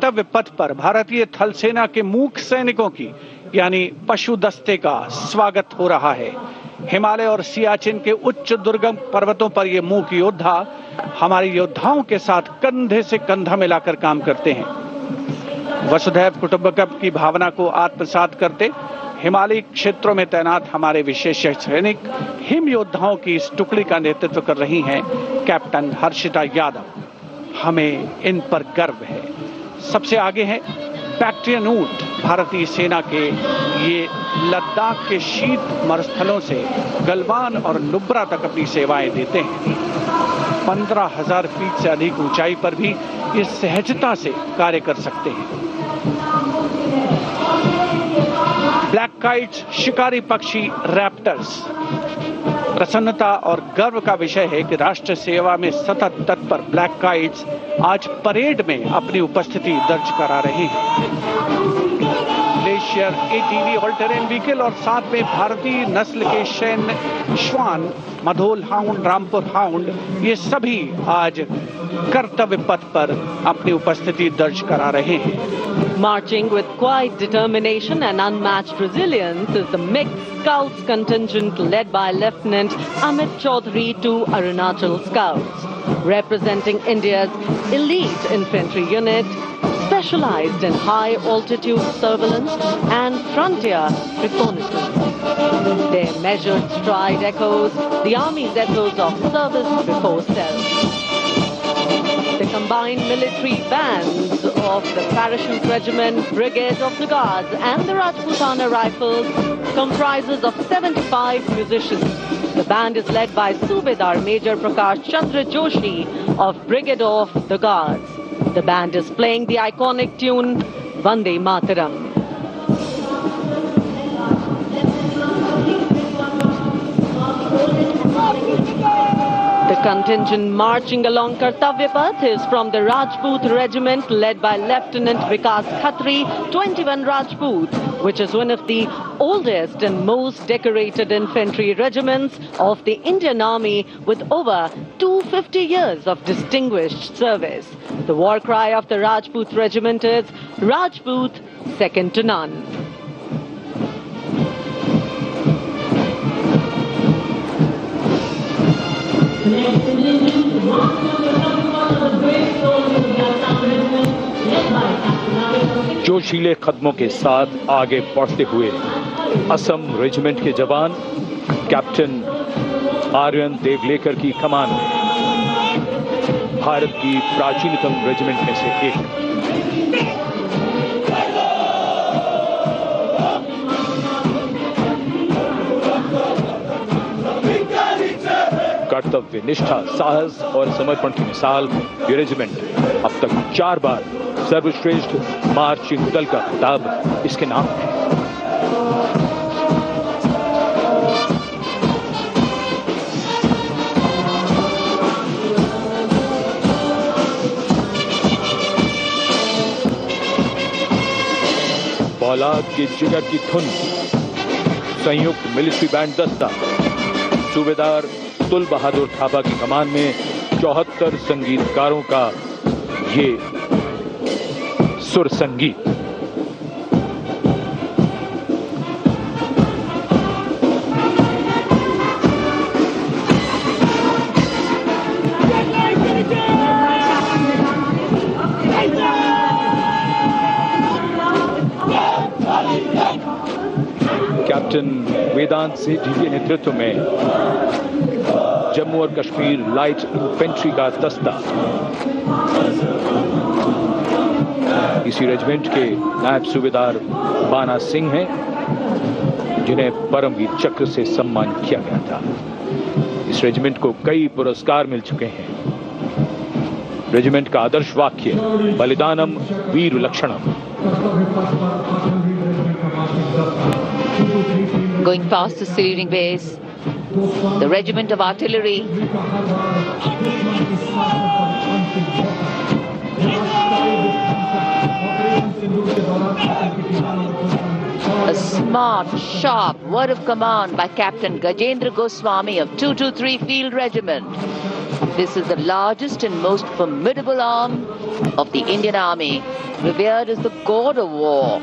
कर्तव्य पथ पर भारतीय थल सेना के मूक सैनिकों की यानी पशु दस्ते का स्वागत हो रहा है। हिमालय और सियाचिन के उच्च दुर्गम पर्वतों पर ये मूक योद्धा हमारे योद्धाओं के साथ कंधे से कंधा मिलाकर काम करते हैं। वसुधैव कुटुंबकम की भावना को आत्मसात करते हिमालयी क्षेत्रों में तैनात हमारे विशेष सैनिक हिम योद्धाओं की इस टुकड़ी का नेतृत्व कर रही हैं कैप्टन हर्षिता यादव। हमें इन पर गर्व है। सबसे आगे है बैक्ट्रियन ऊंट। भारतीय सेना के ये लद्दाख के शीत मरुस्थलों से गलवान और नुब्रा तक अपनी सेवाएं देते हैं। 15,000 फीट से अधिक ऊंचाई पर भी ये सहजता से कार्य कर सकते हैं। ब्लैक काइट्स शिकारी पक्षी रैप्टर्स। प्रसन्नता और गर्व का विषय है कि राष्ट्र सेवा में सतत तत्पर ब्लैक काइट्स आज परेड में अपनी उपस्थिति दर्ज करा रहे हैं। Glacier ATV all terrain vehicle और साथ में भारतीय नस्ल के सैन्य श्वान, मधोल हाउंड, रामपुर हाउंड, ये सभी आज कर्तव्य पथ पर अपनी उपस्थिति दर्ज करा रहे हैं। Marching with quiet determination and unmatched resilience is the mixed Scouts contingent led by Lieutenant Amit Chaudhary to Arunachal Scouts, representing India's elite infantry unit, specialized in high-altitude surveillance and frontier reconnaissance. Their measured stride echoes the Army's ethos of service before self. The combined military bands of the Parachute Regiment, Brigade of the Guards and the Rajputana Rifles comprises of 75 musicians. The band is led by Subedar Major Prakash Chandra Joshi of Brigade of the Guards. The band is playing the iconic tune Vande Mataram. The contingent marching along Kartavya Path is from the Rajput Regiment led by Lieutenant Vikas Khatri, 21 Rajput, which is one of the oldest and most decorated infantry regiments of the Indian Army with over 250 years of distinguished service. The war cry of the Rajput Regiment is Rajput, second to none. जोशीले कदमों के साथ आगे बढ़ते हुए Assam regiment के जवान captain Aryan Devlekar की कमान में भारत की प्राचीनतम रेजिमेंट में से एक। कर्तव्य निष्ठा, साहस और समर्पण की मिसाल ये रेजिमेंट अब तक 4 बार सर्वश्रेष्ठ मार्चिंग दल का खिताब इसके नाम है। औलाद की जिगर की धुन, संयुक्त मिलिट्री बैंड दस्ता, सूबेदार तुल बहादुर थापा की कमान में 74 संगीतकारों का ये सुर संगीत। कैप्टन वेदांत सिंह जी के नेतृत्व में जम्मू और कश्मीर लाइट इन्फेंट्री का दस्ता इसी रेजिमेंट के नायब सूबेदार बाना सिंह हैं, जिन्हें परमवीर चक्र से सम्मानित किया गया था। इस रेजिमेंट को कई पुरस्कार मिल चुके हैं। रेजिमेंट का आदर्श वाक्य बलिदानम वीर लक्षणम। Going past the saluting base, the regiment of artillery a smart, sharp word of command by Captain Gajendra Goswami of 223 Field Regiment. This is the largest and most formidable arm of the Indian Army, revered as the god of war.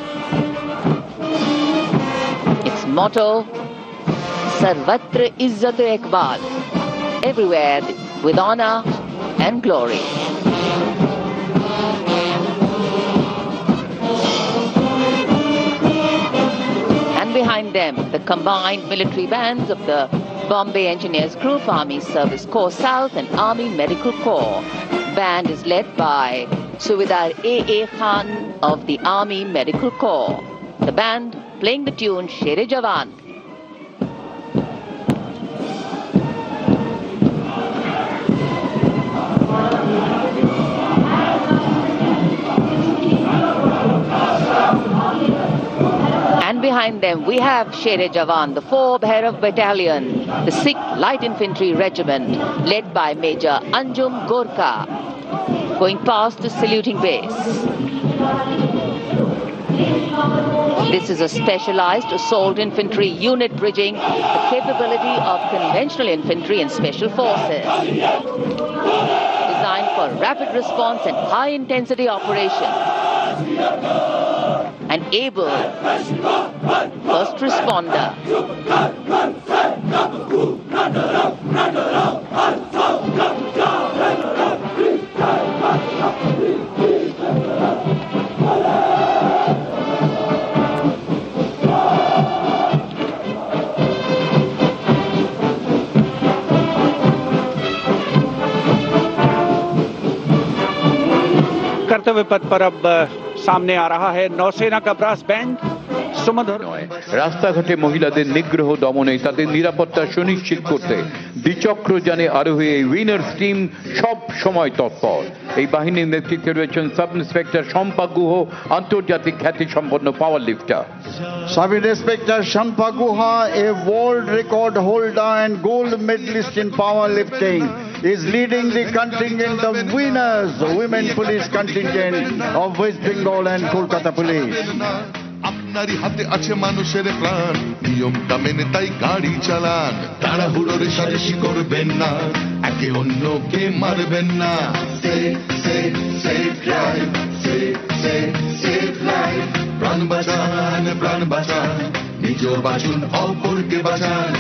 Its motto, Sarvatra Izzat-e-Iqbal, everywhere with honor and glory. And behind them, the combined military bands of the Bombay Engineers Group, Army Service Corps South and Army Medical Corps. Band is led by Subedar A.A. Khan of the Army Medical Corps. The band playing the tune Sher-e Jawan. And behind them we have Sher-e Jawan, the 4 Bhairav Battalion, the 6th Light Infantry Regiment, led by Major Anjum Gorkha, going past the saluting base. This is a specialized assault infantry unit bridging the capability of conventional infantry and special forces. Designed for rapid response and high intensity operations. An able first responder. कर्तव्य पथ पर अब सामने आ रहा है नौसेना का brass band सुमधुर। রাস্তাঘাটে মহিলাদের নিগ্রহ দমনে তাদের নিরাপত্তা সুনিশ্চিত করতে দ্বিচক্রযানে আরোহী এই উইনার্স টিম সব সময় তৎপর। এই বাহিনীর নেতৃত্বে রয়েছেন সাব ইন্সপেক্টর শম্পা গুহ, আন্তর্জাতিক খ্যাতিসম্পন্ন পাওয়ার লিফটার। Sub Inspector Shampa Guha, a world record holder and gold medalist in powerlifting, is leading the contingent of winners, the women police contingent of West Bengal and Kolkata Police. আপনারই হাতে আছে মানুষের প্রাণ, নিয়মটা মেনে তাই গাড়ি চালান, তাড়াহুড়ো রেশারেশি করবেন না, একে অন্যকে মারবেন না। প্রাণ বাঁচান, প্রাণ বাঁচান, নিজেও বাঁচুন, অপরকে বাঁচান।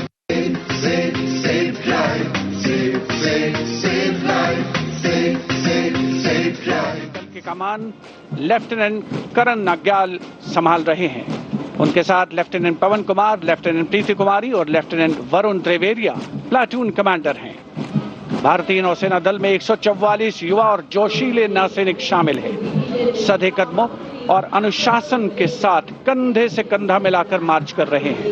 की कमान लेफ्टिनेंट करण नाग्याल संभाल रहे हैं। उनके साथ लेफ्टिनेंट पवन कुमार, लेफ्टिनेंट प्रीति कुमारी और लेफ्टिनेंट वरुण त्रिवेरिया प्लाटून कमांडर हैं। भारतीय नौसेना दल में 144 युवा और जोशीले नौसैनिक शामिल हैं। सधे कदमों और अनुशासन के साथ कंधे से कंधा मिलाकर मार्च कर रहे हैं।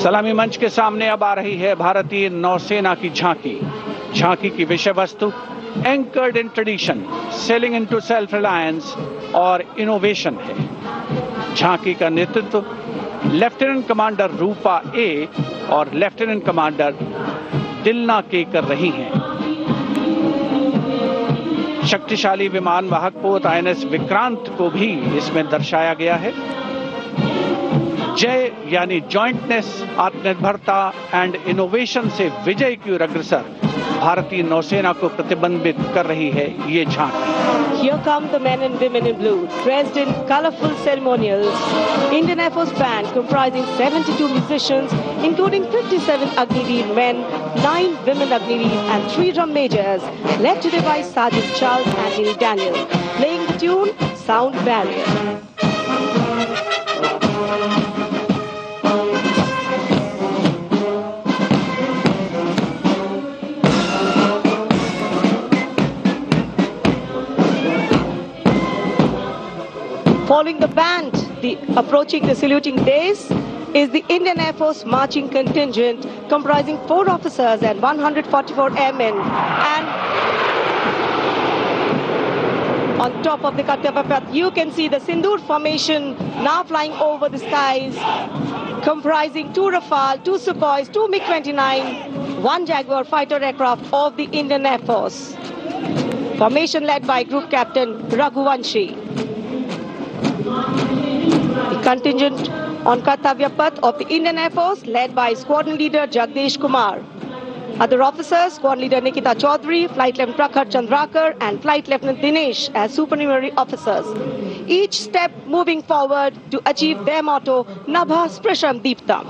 सलामी मंच के सामने अब आ रही है भारतीय नौसेना की झांकी। झांकी की विषय वस्तु anchored in tradition, sailing into self reliance और इनोवेशन है। झांकी का नेतृत्व लेफ्टिनेंट कमांडर रूपा ए और लेफ्टिनेंट कमांडर दिलना के कर रही हैं। शक्तिशाली विमान वाहक पोत INS विक्रांत को भी इसमें दर्शाया गया है। जय यानी जॉइंटनेस, आत्मनिर्भरता एंड इनोवेशन से विजय की ओर अग्रसर भारतीय नौसेना को प्रतिबिंबित कर रही है ये झांकी। Here come the men and women in blue, dressed in colorful ceremonials. Indian Air Force band comprising 72 musicians, including 57 Agniveer men, 9 women Agniveer and 3 drum majors, led today by Sergeant Charles Anthony Daniel, playing the tune Sound Barrier. Following the band, approaching the saluting base is the Indian Air Force marching contingent comprising 4 officers and 144 airmen. And on top of the Kartavya Path, you can see the Sindoor formation now flying over the skies, comprising 2 Rafale, 2 Sukhois, 2 MiG-29, 1 Jaguar fighter aircraft of the Indian Air Force. Formation led by Group Captain Raghuvanshi. The contingent on Kartavya Path of the Indian Air Force led by Squadron Leader Jagdish Kumar. Other officers, Squadron Leader Nikita Chaudhary, Flight Lieutenant Prakhar Chandrakar and Flight Lieutenant Dinesh as supernumerary officers. Each step moving forward to achieve their motto, Nabha Sprisham Deeptam.